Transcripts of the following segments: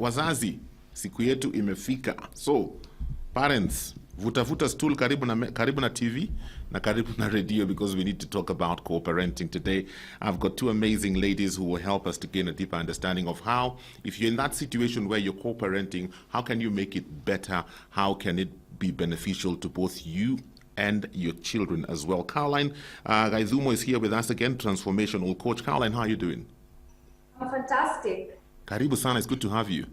wazazi, siku yetu imefika. So, parents, vuta stool karibu na TV na karibu na radio, because we need to talk about co-parenting today. I've got two amazing ladies who will help us to gain a deeper understanding of how, if you're in that situation where you're co-parenting, how can you make it better? How can it be beneficial to both you and your children as well? Caroline Gaizumo is here with us again, transformational coach. Caroline, how are you doing? I'm fantastic. Karibu sana, it's good to have you.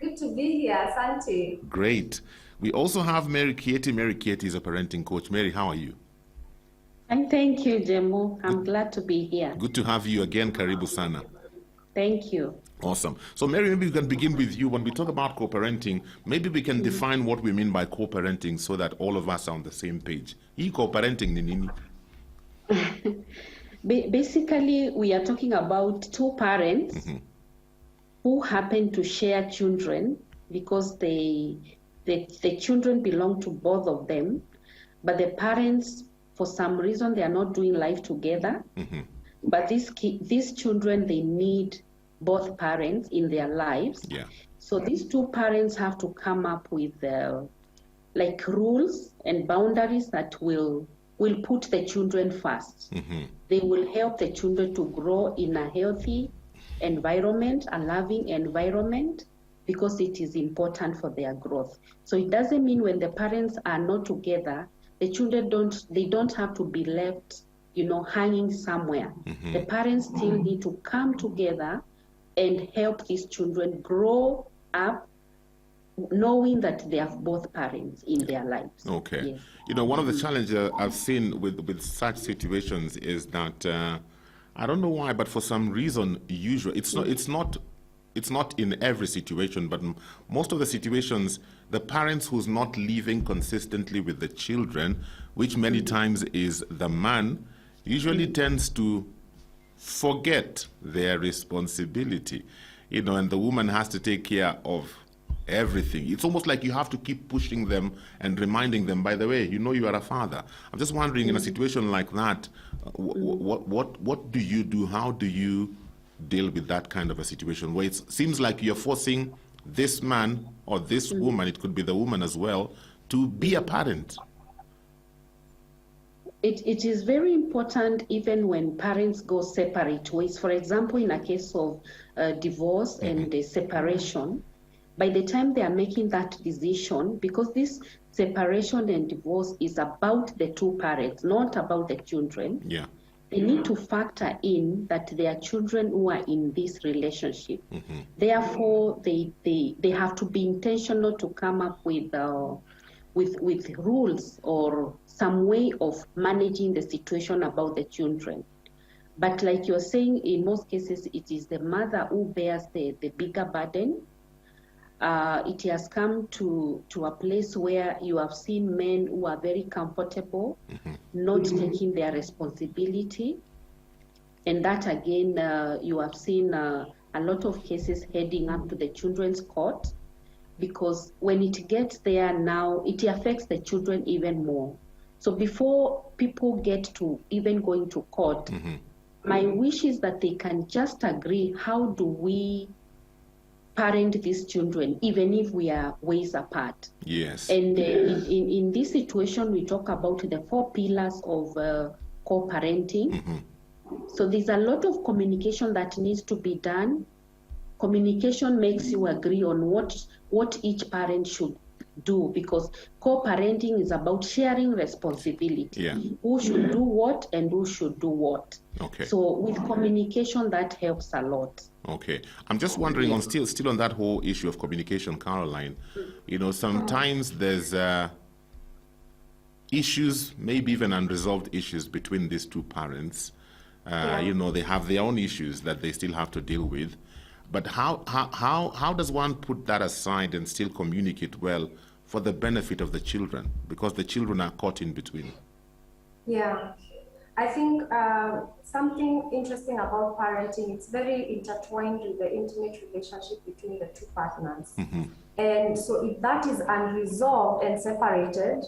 Good to be here, Santi. Great. We also have Mary Kieti. Mary Kieti is a parenting coach. Mary, how are you? And thank you, Jemu. I'm glad to be here. Good to have you again. Karibu sana. Thank you. Awesome. So, Mary, maybe we can begin with you. When we talk about co-parenting, maybe we can define what we mean by co-parenting so that all of us are on the same page. Co-parenting ni nini? Basically, we are talking about two parents who happen to share children because the children belong to both of them, but the parents, for some reason, they are not doing life together. But these children, they need both parents in their lives. Yeah. So these two parents have to come up with like rules and boundaries that will put the children first. They will help the children to grow in a healthy environment, a loving environment, because it is important for their growth. So it doesn't mean when the parents are not together, the children don't have to be left, hanging somewhere. The parents still need to come together and help these children grow up knowing that they have both parents in their lives. Okay. Yes. One of the challenges I've seen with such situations is that I don't know why, but for some reason, usually it's not in every situation, but most of the situations, the parents who's not living consistently with the children, which many times is the man, usually tends to forget their responsibility, and the woman has to take care of everything. It's almost like you have to keep pushing them and reminding them, by the way, you are a father. I'm just wondering, in a situation like that, what do you do? How do you deal with that kind of a situation where it seems like you're forcing this man or this woman, it could be the woman as well, to be a parent? It is very important even when parents go separate ways. For example, in a case of divorce and separation, by the time they are making that decision, because this separation and divorce is about the two parents, not about the children, they need to factor in that there are children who are in this relationship. Therefore, they have to be intentional to come up with rules or some way of managing the situation about the children. But like you're saying, in most cases, it is the mother who bears the bigger burden. It has come to a place where you have seen men who are very comfortable, not taking their responsibility. And that again, you have seen a lot of cases heading up to the children's court, because when it gets there now, it affects the children even more. So before people get to even going to court, my wish is that they can just agree, how do we parent these children, even if we are ways apart? Yes. And in this situation, we talk about the 4 pillars of co-parenting. So there's a lot of communication that needs to be done. Communication makes you agree on what each parent should do, because co-parenting is about sharing responsibility. Who should do what and who should do what. Okay. So with communication, that helps a lot. Okay. I'm just wondering, on still on that whole issue of communication, Caroline, sometimes there's issues, maybe even unresolved issues between these two parents. They have their own issues that they still have to deal with. But how does one put that aside and still communicate well for the benefit of the children? Because the children are caught in between. Yeah. I think something interesting about parenting, it's very intertwined with the intimate relationship between the two partners. And so if that is unresolved and separated,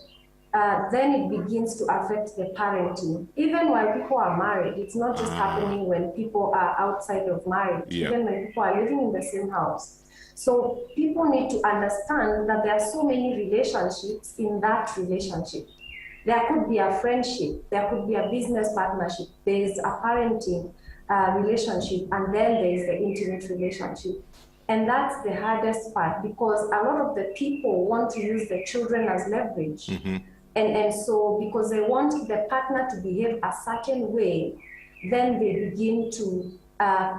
then it begins to affect the parenting. Even while people are married, it's not just happening when people are outside of marriage. Even when people are living in the same house. So people need to understand that there are so many relationships in that relationship. There could be a friendship, there could be a business partnership, there's a parenting relationship, and then there's the intimate relationship. And that's the hardest part, because a lot of the people want to use the children as leverage. And so because they want the partner to behave a certain way, then they begin to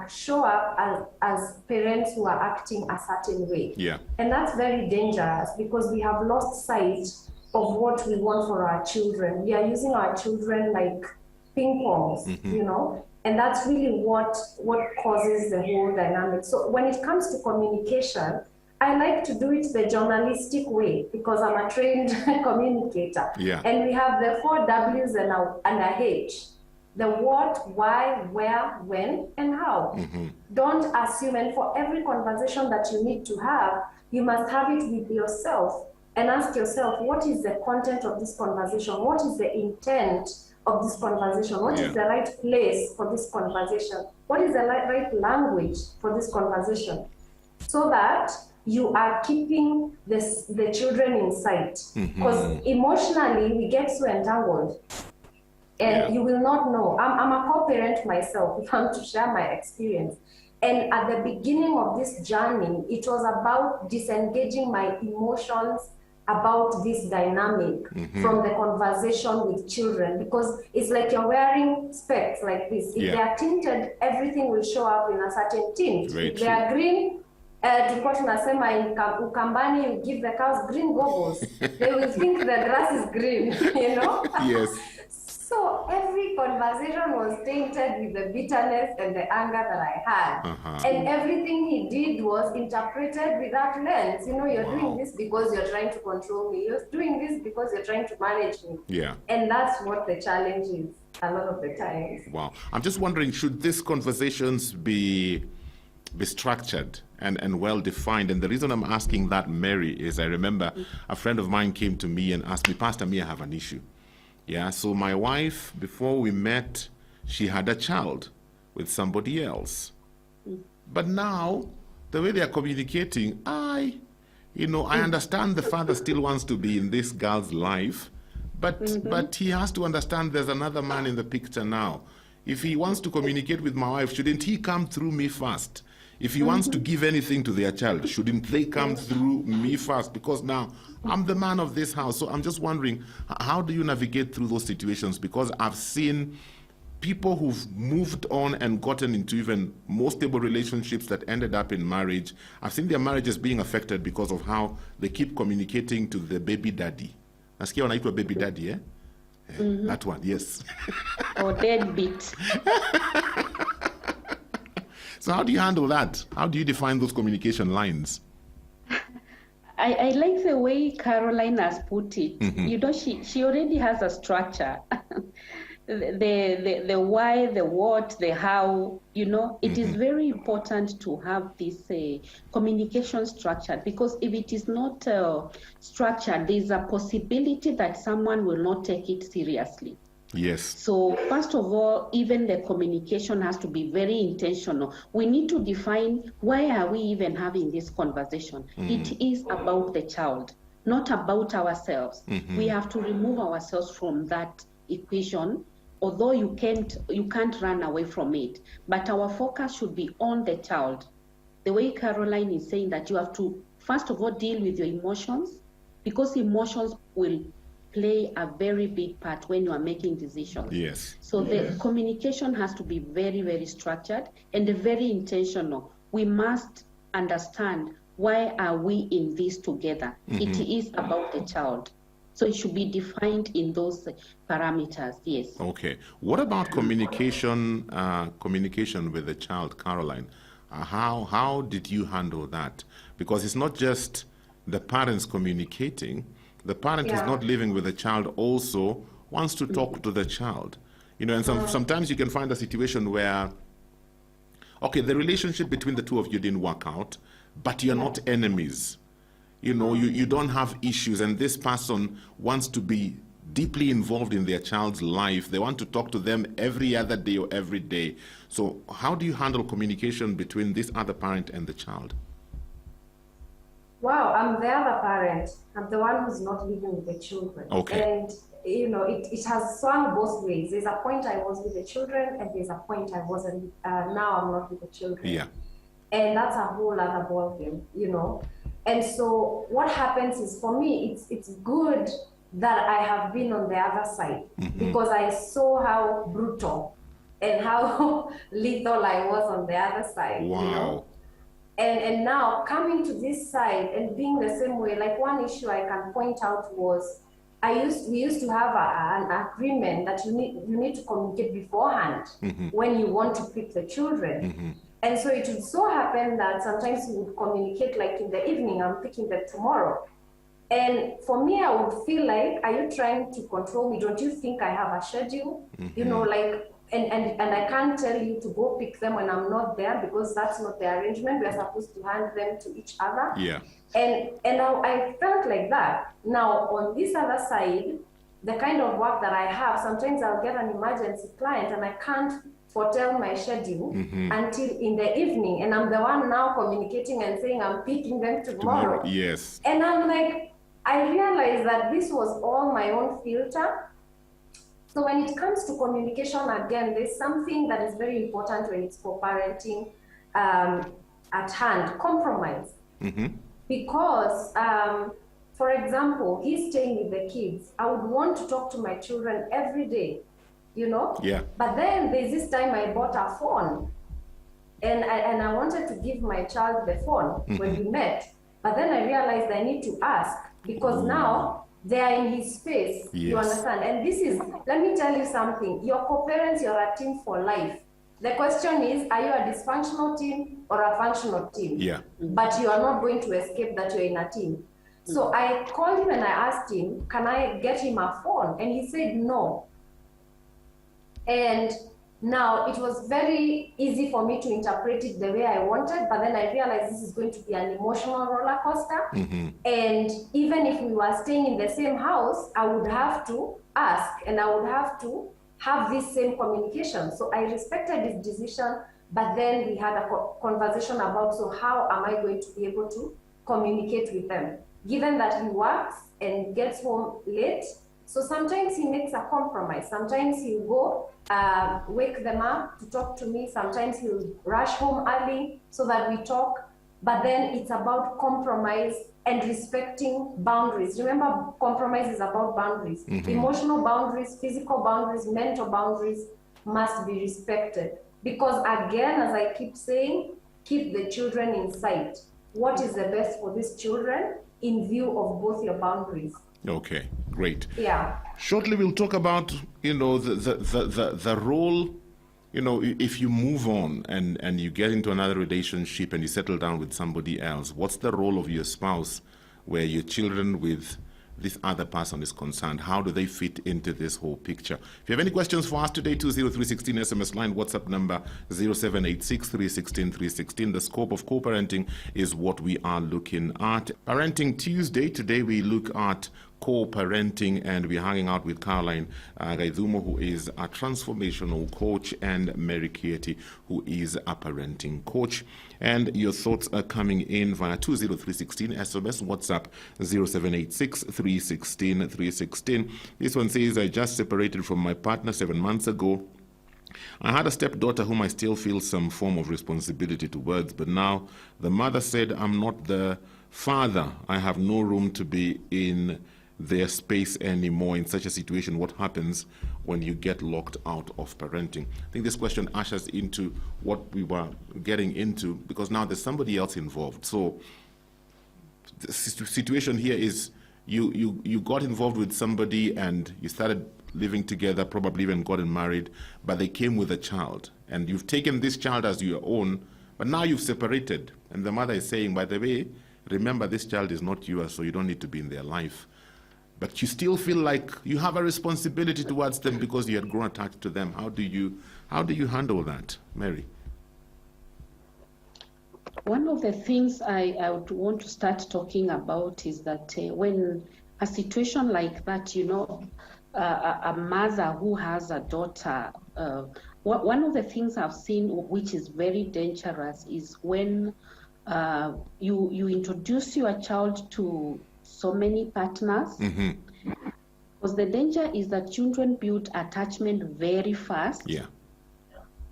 show up as parents who are acting a certain way. Yeah. And that's very dangerous, because we have lost sight of what we want for our children. We are using our children like ping pongs, you know, and that's really what causes the whole dynamic. So when it comes to communication, I like to do it the journalistic way, because I'm a trained communicator. Yeah. And we have the 4 W's and a H. The what, why, where, when, and how. Don't assume, and for every conversation that you need to have, you must have it with yourself and ask yourself, what is the content of this conversation? What is the intent of this conversation? What is the right place for this conversation? What is the right language for this conversation? So that you are keeping the children in sight. Because emotionally, we get so entangled. And you will not know. I'm a co-parent myself, if I'm to share my experience. And at the beginning of this journey, it was about disengaging my emotions about this dynamic from the conversation with children, because it's like you're wearing specs like this. If they are tinted, everything will show up in a certain tint. If they are green, tulikuwa tunasema in Ukambani, you give the cows green goggles. They will think the grass is green, you know? Yes. So every conversation was tainted with the bitterness and the anger that I had. And everything he did was interpreted with that lens. You know, you're doing this because you're trying to control me. You're doing this because you're trying to manage me. Yeah. And that's what the challenge is a lot of the times. Wow. I'm just wondering, should these conversations be structured and well defined? And the reason I'm asking that, Mary, is I remember a friend of mine came to me and asked me, Pastor, me, I have an issue. Yeah, so my wife, before we met, she had a child with somebody else. But now, the way they are communicating, I understand the father still wants to be in this girl's life, but he has to understand there's another man in the picture now. If he wants to communicate with my wife, shouldn't he come through me first? If he wants to give anything to their child, shouldn't they come through me first? Because now I'm the man of this house. So I'm just wondering, how do you navigate through those situations? Because I've seen people who've moved on and gotten into even more stable relationships that ended up in marriage. I've seen their marriages being affected because of how they keep communicating to the baby daddy. Nasikia wanaitwa baby daddy, eh? That one, yes. Or deadbeat. So how do you handle that? How do you define those communication lines? I like the way Caroline has put it. You know, she already has a structure. The why, the what, the how, you know, it is very important to have this communication structured, because if it is not structured, there's a possibility that someone will not take it seriously. Yes. So first of all, even the communication has to be very intentional. We need to define, why are we even having this conversation? It is about the child, not about ourselves. We have to remove ourselves from that equation, although you can't run away from it. But our focus should be on the child. The way Caroline is saying that you have to, first of all, deal with your emotions, because emotions will play a very big part when you are making decisions. Yes. So the communication has to be very, very structured and very intentional. We must understand, why are we in this together? It is about the child. So it should be defined in those parameters, yes. Okay. What about communication with the child, Caroline? How did you handle that? Because it's not just the parents communicating. The parent is not living with the child, also wants to talk to the child. You know, and sometimes you can find a situation where, okay, the relationship between the two of you didn't work out, but you're not enemies. You know, you don't have issues, and this person wants to be deeply involved in their child's life. They want to talk to them every other day or every day. So how do you handle communication between this other parent and the child? Wow, I'm the other parent. I'm the one who's not living with the children. Okay. And it has swung both ways. There's a point I was with the children, and there's a point I wasn't. Now I'm not with the children. Yeah. And that's a whole other ballgame, And so what happens is, for me, it's good that I have been on the other side, because I saw how brutal and how lethal I was on the other side. Wow. And now coming to this side and being the same way, like one issue I can point out was we used to have an agreement that you need to communicate beforehand when you want to pick the children. And so it would so happen that sometimes we would communicate like in the evening, I'm picking them tomorrow. And for me, I would feel like, are you trying to control me? Don't you think I have a schedule? And I can't tell you to go pick them when I'm not there, because that's not the arrangement. We're supposed to hand them to each other. Yeah. And I felt like that. Now, on this other side, the kind of work that I have, sometimes I'll get an emergency client and I can't foretell my schedule until in the evening. And I'm the one now communicating and saying I'm picking them tomorrow. Yes. And I'm like, I realized that this was all my own filter. So when it comes to communication, again, there's something that is very important when it's co-parenting at hand: compromise. Because, for example, he's staying with the kids. I would want to talk to my children every day, Yeah. But then there's this time I bought a phone, and I wanted to give my child the phone when we met. But then I realized I need to ask, because now they are in his space. Yes. You understand? And this is, let me tell you something. Your co-parents, you're a team for life. The question is, are you a dysfunctional team or a functional team? Yeah. But you are not going to escape that you're in a team. So I called him and I asked him, can I get him a phone? And he said no. And now it was very easy for me to interpret it the way I wanted, but then I realized this is going to be an emotional roller coaster. And even if we were staying in the same house, I would have to ask, and I would have to have this same communication. So I respected his decision, but then we had a conversation about, so how am I going to be able to communicate with them, given that he works and gets home late. So sometimes he makes a compromise. Sometimes he'll go wake them up to talk to me. Sometimes he'll rush home early so that we talk. But then it's about compromise and respecting boundaries. Remember, compromise is about boundaries. Emotional boundaries, physical boundaries, mental boundaries must be respected. Because again, as I keep saying, keep the children in sight. What is the best for these children in view of both your boundaries? Okay, great. Yeah. Shortly, we'll talk about, the role, if you move on and you get into another relationship and you settle down with somebody else, what's the role of your spouse where your children with this other person is concerned? How do they fit into this whole picture? If you have any questions for us today, 20316 SMS line, WhatsApp number 0786316316. The scope of co-parenting is what we are looking at. Parenting Tuesday. Today we look at co-parenting, and we're hanging out with Caroline Gaidhumo, who is a transformational coach, and Mary Kieti, who is a parenting coach. And your thoughts are coming in via 20316 SMS, WhatsApp 0786316316. This one says, I just separated from my partner 7 months ago. I had a stepdaughter whom I still feel some form of responsibility towards, but now the mother said I'm not the father. I have no room to be in their space anymore. In such a situation, what happens when you get locked out of parenting? I think this question ushers into what we were getting into, because now there's somebody else involved. So the situation here is you got involved with somebody and you started living together, probably even gotten married, but they came with a child, and you've taken this child as your own, but now you've separated, and the mother is saying, by the way, remember, this child is not yours, so you don't need to be in their life. But you still feel like you have a responsibility towards them because you had grown attached to them. How do you handle that, Mary? One of the things I would want to start talking about is that when a situation like that, a mother who has a daughter, one of the things I've seen which is very dangerous is when you introduce your child to so many partners. Because the danger is that children build attachment very fast. Yeah.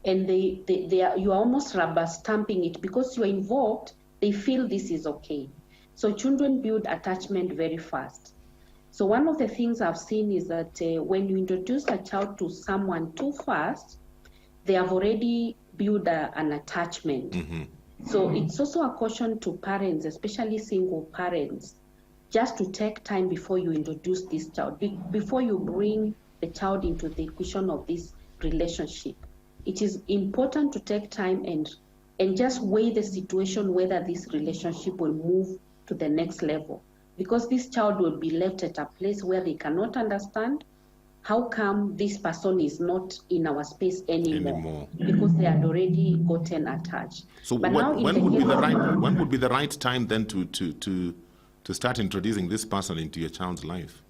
And you are almost rubber stamping it because you're involved, they feel this is okay. So children build attachment very fast. So one of the things I've seen is that when you introduce a child to someone too fast, they have already built an attachment. So it's also a caution to parents, especially single parents, just to take time before you introduce this child, before you bring the child into the equation of this relationship. It is important to take time and just weigh the situation, whether this relationship will move to the next level. Because this child will be left at a place where they cannot understand how come this person is not in our space anymore. Because they had already gotten attached. So when would be the right time then to start introducing this person into your child's life?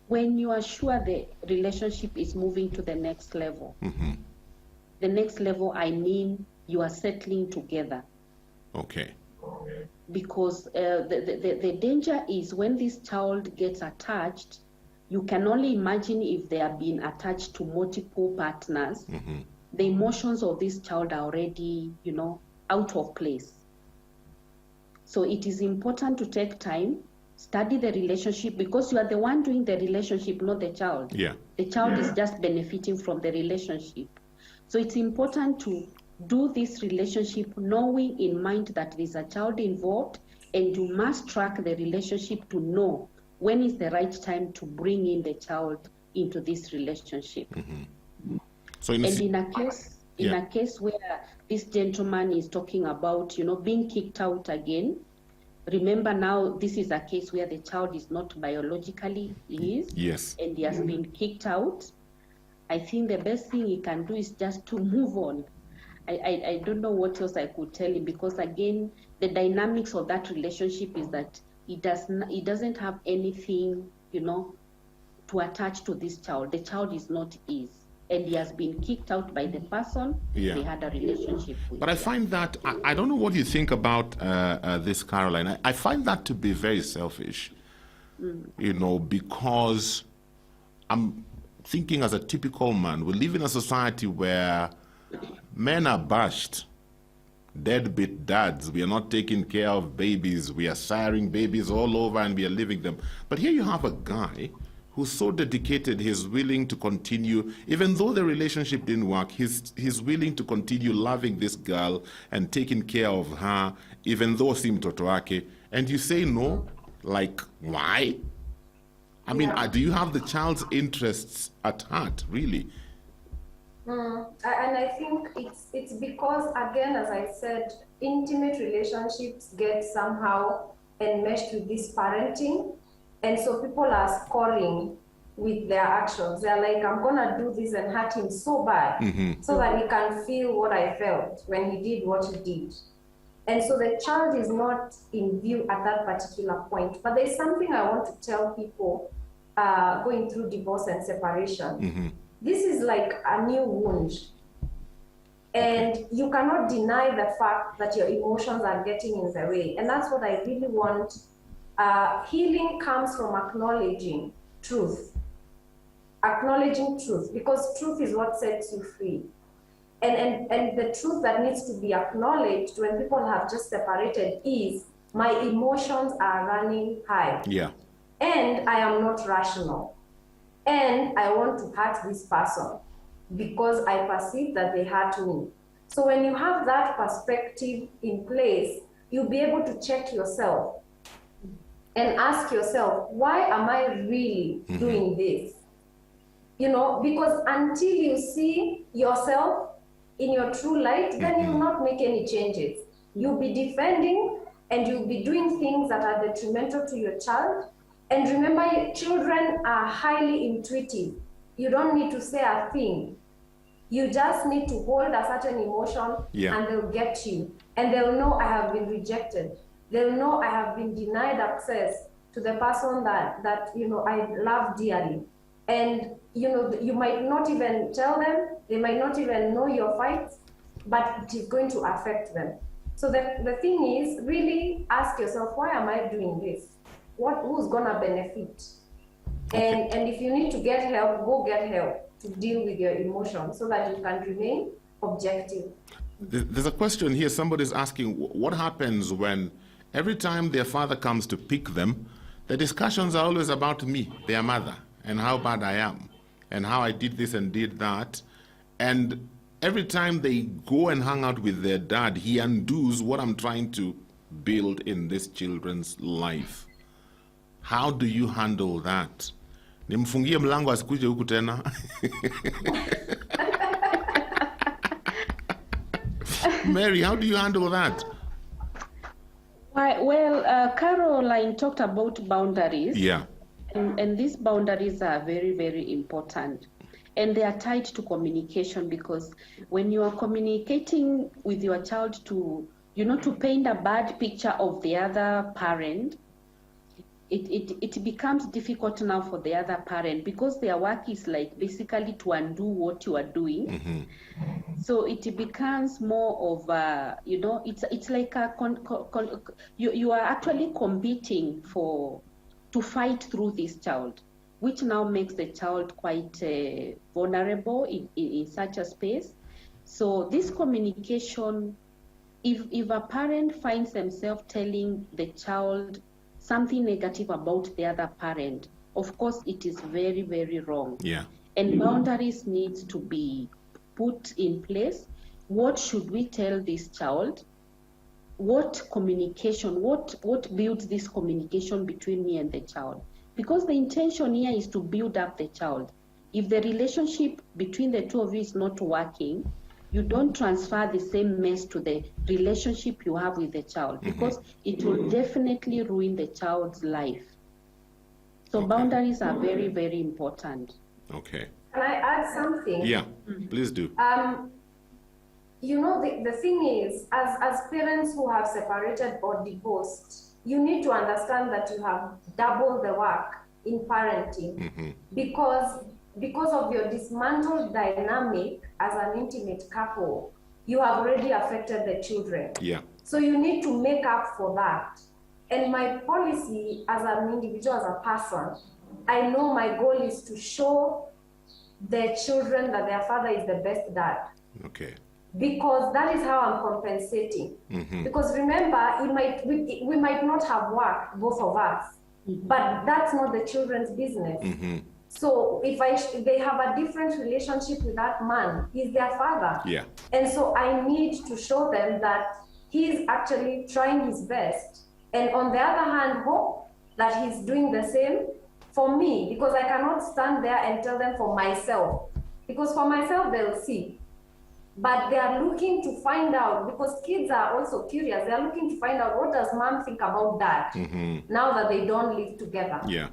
When you are sure the relationship is moving to the next level. The next level, I mean, you are settling together. Okay. Because the danger is when this child gets attached, you can only imagine if they are being attached to multiple partners. The emotions of this child are already, out of place. So it is important to take time, study the relationship, because you are the one doing the relationship, not the child. Yeah. The child is just benefiting from the relationship. So it's important to do this relationship knowing in mind that there's a child involved, and you must track the relationship to know when is the right time to bring in the child into this relationship. So in a case where this gentleman is talking about, being kicked out again, remember now this is a case where the child is not biologically his. Yes. And he has been kicked out. I think the best thing he can do is just to move on. I don't know what else I could tell him, because again, the dynamics of that relationship is that he doesn't have anything, to attach to this child. The child is not his, and he has been kicked out by the person they had a relationship with. But I find that, I don't know what you think about this, Caroline. I find that to be very selfish, because I'm thinking as a typical man, we live in a society where men are bashed, deadbeat dads. We are not taking care of babies. We are siring babies all over and we are leaving them. But here you have a guy who's so dedicated, he's willing to continue, even though the relationship didn't work, he's willing to continue loving this girl and taking care of her, even though si mtoto wake. And you say no? Like, why? I mean, do you have the child's interests at heart, really? And I think it's because, again, as I said, intimate relationships get somehow enmeshed with this parenting. And so people are scoring with their actions. They're like, I'm going to do this and hurt him so bad so that he can feel what I felt when he did what he did. And so the child is not in view at that particular point. But there's something I want to tell people going through divorce and separation. This is like a new wound. And you cannot deny the fact that your emotions are getting in the way. And that's what I really want. Healing comes from acknowledging truth. Acknowledging truth, because truth is what sets you free. And the truth that needs to be acknowledged when people have just separated is, my emotions are running high. Yeah. And I am not rational. And I want to hurt this person because I perceive that they hurt me. So when you have that perspective in place, you'll be able to check yourself and ask yourself, why am I really doing this? Because until you see yourself in your true light, then you'll not make any changes. You'll be defending and you'll be doing things that are detrimental to your child. And remember, children are highly intuitive. You don't need to say a thing. You just need to hold a certain emotion and they'll get you. And they'll know I have been rejected. They'll know I have been denied access to the person that I love dearly. And you might not even tell them, they might not even know your fights, but it is going to affect them. So the thing is, really ask yourself, why am I doing this? Who's gonna benefit? Okay. And if you need to get help, go get help to deal with your emotions so that you can remain objective. There's a question here. Somebody's asking, what happens when every time their father comes to pick them, the discussions are always about me, their mother, and how bad I am, and how I did this and did that. And every time they go and hang out with their dad, he undoes what I'm trying to build in this children's life. How do you handle that? Nimfungie mlango asikuje huku tena. Mary, how do you handle that? Well, Caroline talked about boundaries. Yeah. And these boundaries are very, very important. And they are tied to communication, because when you are communicating with your child to paint a bad picture of the other parent, it becomes difficult now for the other parent, because their work is like basically to undo what you are doing. Mm-hmm. So it becomes more of it's like you are actually competing to fight through this child, which now makes the child quite vulnerable in such a space. So this communication, if a parent finds themselves telling the child something negative about the other parent, of course it is very, very wrong. Yeah. And boundaries needs to be put in place. What should we tell this child? What communication, what builds this communication between me and the child? Because the intention here is to build up the child. If the relationship between the two of you is not working, you don't transfer the same mess to the relationship you have with the child, because it will definitely ruin the child's life. So boundaries are very, very important. Okay. Can I add something? Yeah, please do. The thing is, as parents who have separated or divorced, you need to understand that you have double the work in parenting, because of your dismantled dynamic as an intimate couple, you have already affected the children. Yeah. So you need to make up for that. And my policy as an individual, as a person, I know my goal is to show the children that their father is the best dad. Okay. Because that is how I'm compensating. Because remember, we might not have worked, both of us, but that's not the children's business. So if they have a different relationship with that man, he's their father. Yeah. And so I need to show them that he's actually trying his best. And on the other hand, hope that he's doing the same for me, because I cannot stand there and tell them for myself. Because for myself, they'll see. But they are looking to find out, because kids are also curious. They are looking to find out, what does mom think about dad now that they don't live together? Yeah.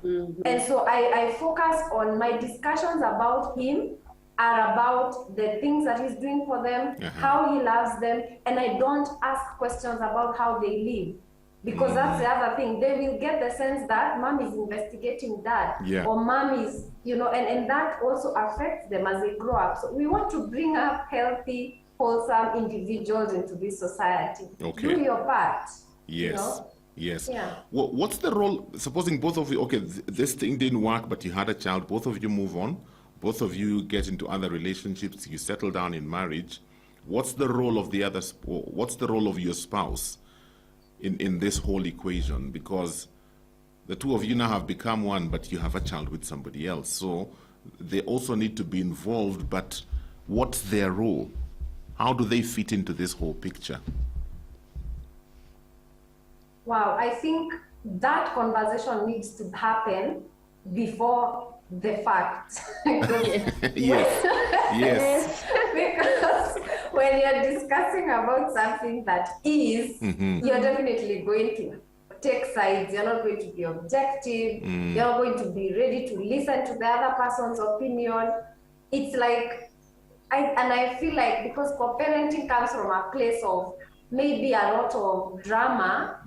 And so I focus on my discussions about him are about the things that he's doing for them, how he loves them, and I don't ask questions about how they live. Because that's the other thing. They will get the sense that mom is investigating dad, or mom is, and that also affects them as they grow up. So we want to bring up healthy, wholesome individuals into this society. Okay. Do your part. Yes. Yes. Yeah. What's the role, supposing both of you, okay, this thing didn't work, but you had a child, both of you move on, both of you get into other relationships, you settle down in marriage. What's the role of what's the role of your spouse in this whole equation? Because the two of you now have become one, but you have a child with somebody else. So they also need to be involved, but what's their role? How do they fit into this whole picture? Wow, I think that conversation needs to happen before the fact. Yes. Because when you're discussing about something that is, you're definitely going to take sides. You're not going to be objective. You're not going to be ready to listen to the other person's opinion. It's like, I feel like, because co-parenting comes from a place of maybe a lot of drama,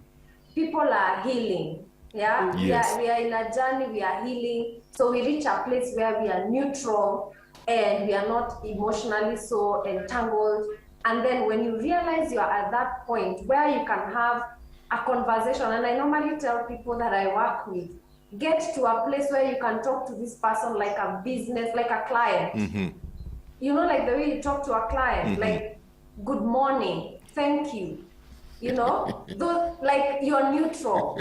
people are healing. Yeah, yes. we are in a journey, we are healing. So we reach a place where we are neutral and we are not emotionally so entangled. And then when you realize you are at that point where you can have a conversation, and I normally tell people that I work with, get to a place where you can talk to this person like a business, like a client. You know, like the way you talk to a client, like, good morning, thank you. You know, those, like, you're neutral.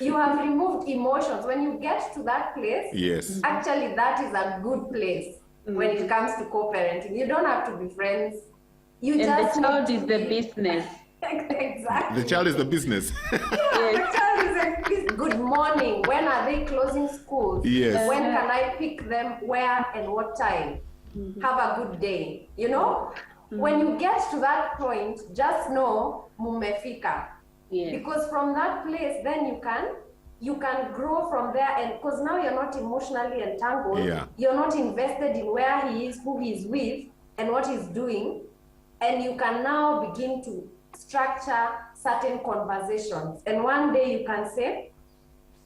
You have removed emotions. When you get to that place, Yes. actually that is a good place when it comes to co-parenting. You don't have to be friends. You And just the child need is to the be- business. Exactly. The child is the business. The child is like, good morning. When are they closing schools? Yes. When can I pick them? Where and what time? Have a good day. You know, when you get to that point, just know mumefika. Yes. Because from that place, then you can grow from there, and because now you're not emotionally entangled. Yeah. You're not invested in where he is, who he's with, and what he's doing, and you can now begin to structure certain conversations. And one day you can say,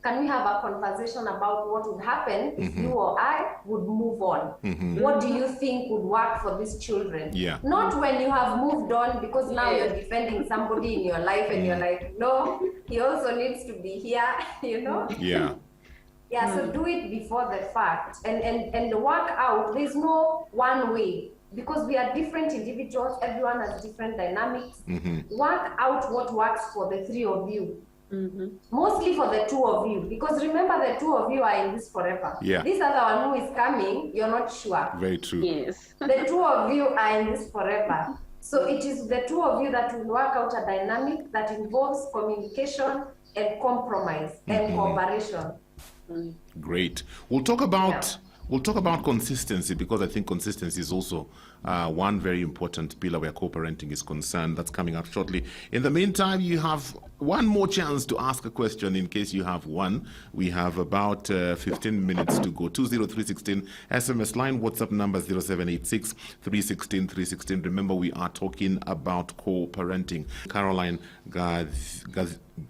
can we have a conversation about what would happen if you or I would move on? What do you think would work for these children? Yeah. Not when you have moved on, because now you're defending somebody in your life and you're like, no, he also needs to be here, you know? Yeah. Yeah, so do it before the fact and work out. There's no one way, because we are different individuals. Everyone has different dynamics. Work out what works for the three of you. Mostly for the two of you, because remember, the two of you are in this forever. Yeah. This other one who is coming, you're not sure. Very true. Yes. The two of you are in this forever. So it is the two of you that will work out a dynamic that involves communication and compromise and cooperation. Great. We'll talk about consistency, because I think consistency is also one very important pillar where co-parenting is concerned. That's coming up shortly. In the meantime, you have one more chance to ask a question in case you have one. We have about 15 minutes to go. 20316 SMS line, WhatsApp number 0786 316 316. Remember, we are talking about co-parenting. Caroline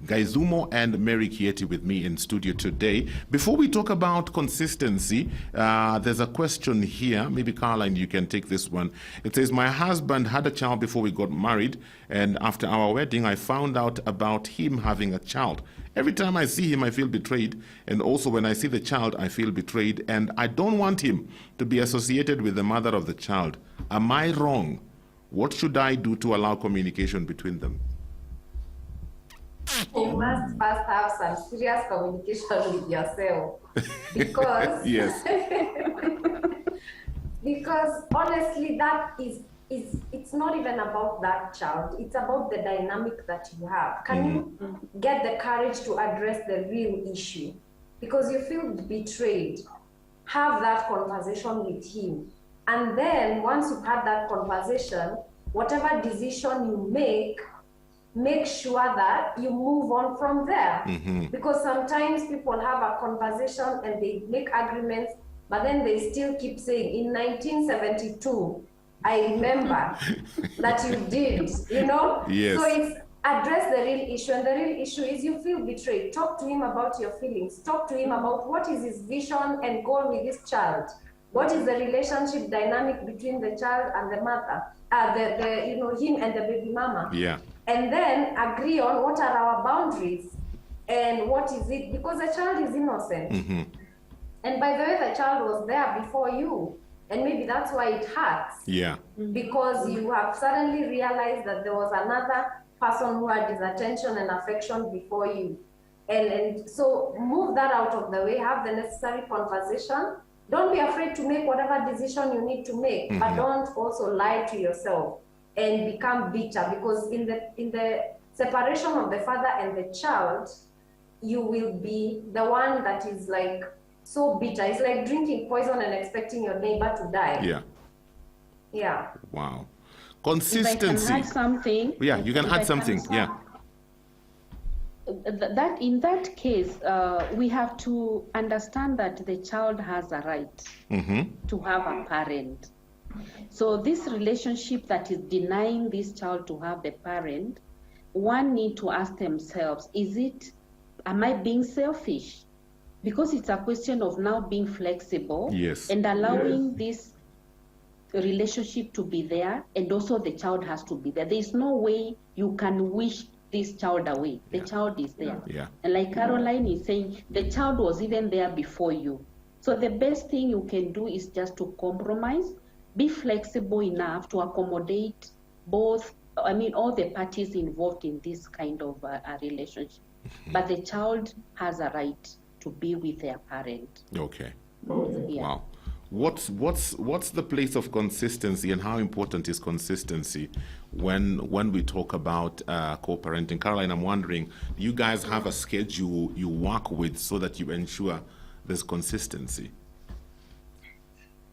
Gaizumo and Mary Kieti with me in studio today. Before we talk about consistency, there's a question here. Maybe Caroline, you can take this one. It says, my husband had a child before we got married, and after our wedding, I found out about him having a child. Every time I see him, I feel betrayed, and also when I see the child, I feel betrayed, and I don't want him to be associated with the mother of the child. Am I wrong? What should I do to allow communication between them? You must first have some serious communication with yourself, because Yes. because honestly, that is it's not even about that child. It's about the dynamic that you have. Can you get the courage to address the real issue? Because you feel betrayed. Have that conversation with him, and then once you've had that conversation, whatever decision you make sure that you move on from there. Because sometimes people have a conversation and they make agreements, but then they still keep saying, in 1972, I remember that you did, you know? Yes. So it's address the real issue, and the real issue is you feel betrayed. Talk to him about your feelings. Talk to him about what is his vision and goal with this child. What is the relationship dynamic between the child and the mother, him and the baby mama? Yeah. And then agree on what are our boundaries and what is it, because the child is innocent. And by the way, the child was there before you, and maybe that's why it hurts. Yeah. Because you have suddenly realized that there was another person who had his attention and affection before you. And so move that out of the way, have the necessary conversation. Don't be afraid to make whatever decision you need to make, but don't also lie to yourself and become bitter, because in the separation of the father and the child, you will be the one that is like so bitter. It's like drinking poison and expecting your neighbor to die. Yeah. Yeah. Wow. If I Consistency. can add something. Yeah, you can If I add something. Yeah. That in that case, we have to understand that the child has a right to have a parent. So this relationship that is denying this child to have the parent, one need to ask themselves, am I being selfish? Because it's a question of now being flexible Yes. and allowing this relationship to be there, and also the child has to be there. There's no way you can wish this child away. The child is there. Yeah. And like Caroline is saying, the child was even there before you. So the best thing you can do is just to compromise, be flexible enough to accommodate all the parties involved in this kind of a relationship. But the child has a right to be with their parent. Okay. Yeah. Wow. What's the place of consistency, and how important is consistency when we talk about co-parenting? Caroline, I'm wondering, do you guys have a schedule you work with so that you ensure there's consistency?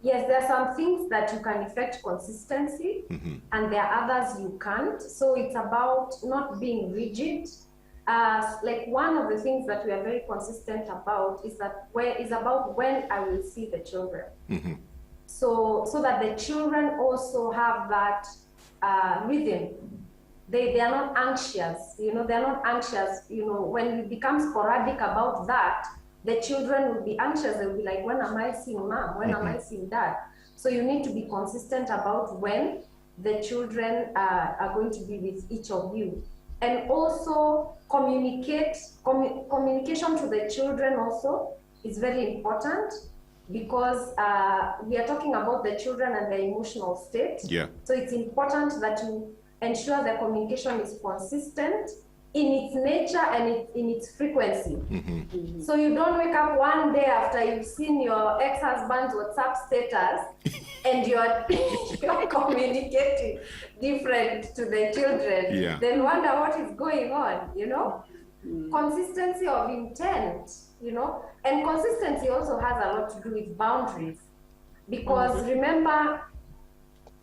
Yes, there are some things that you can effect consistency, and there are others you can't. So it's about not being rigid. Like one of the things that we are very consistent about is about when I will see the children. So that the children also have that rhythm. They are not anxious, they're not anxious, when it becomes sporadic about that, the children will be anxious. They'll be like, when am I seeing mom? When am I seeing dad? So you need to be consistent about when the children are going to be with each of you. And also communication to the children also is very important, because we are talking about the children and their emotional state. Yeah. So it's important that you ensure the communication is consistent in its nature and in its frequency. So you don't wake up one day after you've seen your ex-husband's WhatsApp status and you're communicating different to the children. Yeah. Then wonder what is going on, Consistency of intent, and consistency also has a lot to do with boundaries, because remember,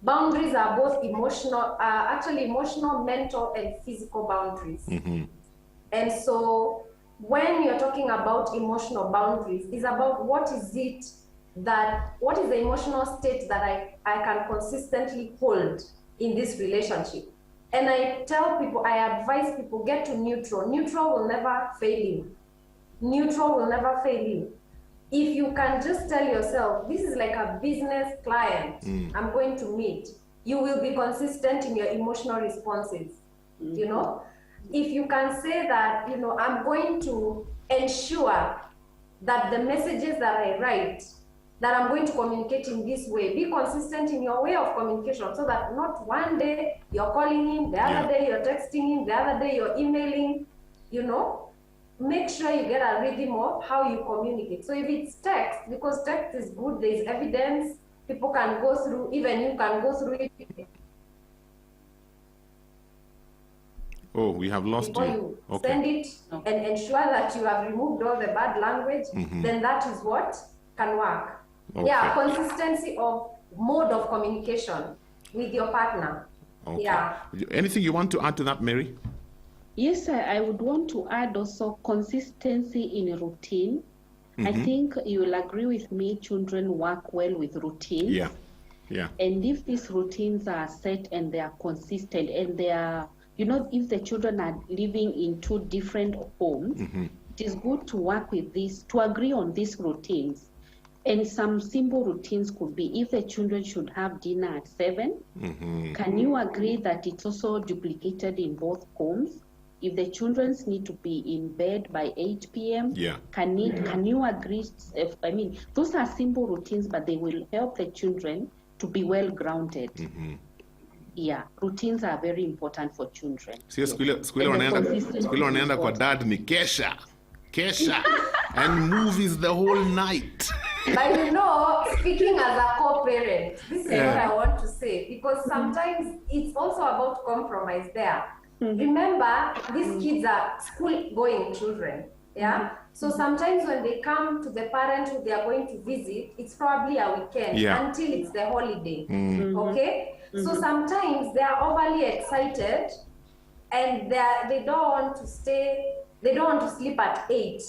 boundaries are both emotional, mental and physical boundaries. And so when you're talking about emotional boundaries, it's about what is the emotional state that I can consistently hold in this relationship. And I advise people, get to neutral. Neutral will never fail you. Neutral will never fail you. If you can just tell yourself, this is like a business client I'm going to meet, you will be consistent in your emotional responses, If you can say that, I'm going to ensure that the messages that I write, that I'm going to communicate in this way, be consistent in your way of communication, so that not one day you're calling him, the other day you're texting him, the other day you're emailing, Make sure you get a rhythm of how you communicate. So if it's text, because text is good, there's evidence, people can go through, even you can go through it. Oh, we have lost Before you. you send it and ensure that you have removed all the bad language, then that is what can work. Okay. Yeah, consistency of mode of communication with your partner. Okay. Yeah. Anything you want to add to that, Mary? Yes, I would want to add also consistency in routine. I think you will agree with me, children work well with routines. Yeah, yeah. And if these routines are set and they are consistent and they are, if the children are living in two different homes, it is good to work with this, to agree on these routines. And some simple routines could be, if the children should have dinner at 7, can you agree that it's also duplicated in both homes? If the children need to be in bed by 8 p.m., can you agree? Those are simple routines, but they will help the children to be well grounded. Yeah, routines are very important for children. Sio siku wanaenda kwa dad ni kesha and movies the whole night. But speaking as a co-parent, this is what I want to say, because sometimes it's also about compromise there. Remember, these kids are school-going children, So sometimes when they come to the parent who they are going to visit, it's probably a weekend until it's the holiday, okay? So sometimes they are overly excited and they don't want to stay, they don't want to sleep at 8.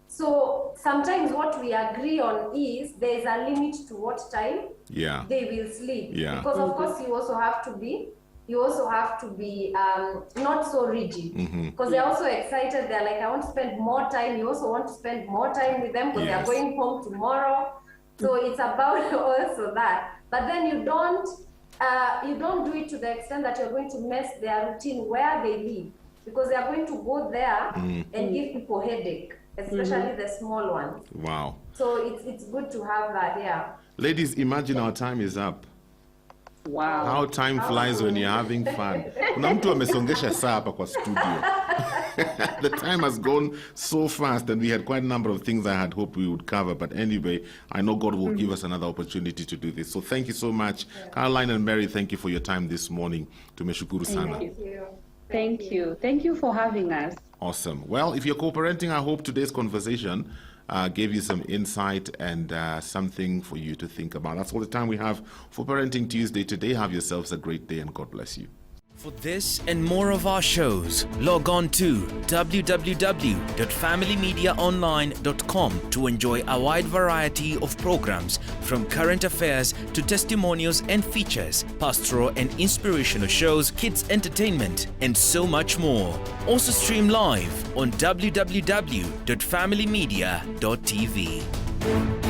So sometimes what we agree on is there's a limit to what time they will sleep. Because of course you also have to be not so rigid, because they're also excited. They're like, I want to spend more time. You also want to spend more time with them because they're going home tomorrow. So it's about also that. But then you don't do it to the extent that you're going to mess their routine where they live, because they are going to go there and give people headache, especially the small ones. Wow. So it's good to have that, yeah. Ladies, imagine our time is up. Wow. How time flies when you're having fun. Kuna mtu amesongesha saa hapa kwa studio. The time has gone so fast, and we had quite a number of things I had hoped we would cover. But anyway, I know God will give us another opportunity to do this. So thank you so much. Yeah. Caroline and Mary, thank you for your time this morning. Tumeshukuru sana. Thank you. Thank you. Thank you for having us. Awesome. Well, if you're co-parenting, I hope today's conversation gave you some insight and something for you to think about. That's all the time we have for Parenting Tuesday today. Have yourselves a great day, and God bless you. For this and more of our shows, log on to www.familymediaonline.com to enjoy a wide variety of programs, from current affairs to testimonials and features, pastoral and inspirational shows, kids entertainment, and so much more. Also stream live on www.familymedia.tv.